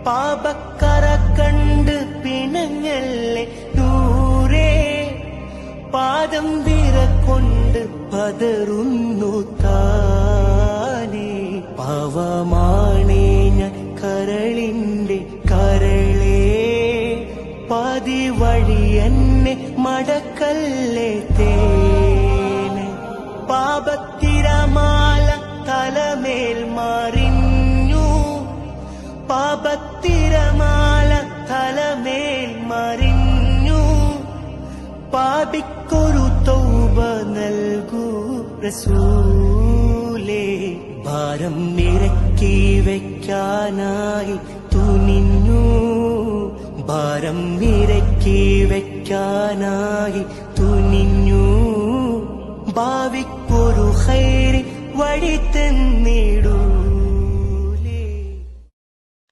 പാപക്കറ കണ്ട് പിണങ്ങല്ലേ നൂറേ, പാദം വിറകൊണ്ട് പതറുന്നു താനേ. പാവമാണേ ഞാൻ കരളിന്റെ കരളേ, പാതി വഴി എന്നെ മടക്കല്ലേ തേനെ. പാപത്തിരമാല തലമേൽ മറിഞ്ഞു, പാപത്തിരമാല തലമേൽ മറിഞ്ഞു. പാപിക്കൊരു തൗബ നൽകൂ റസൂലേ, ഭാരം ഇറക്കി വെക്കാനായി തുനിഞ്ഞു, ഭാരം ഇറക്കി വെക്കാനായി തുനിഞ്ഞു. ഭാവിക്കൊരു ഖൈർ വഴി തന്നിടൂ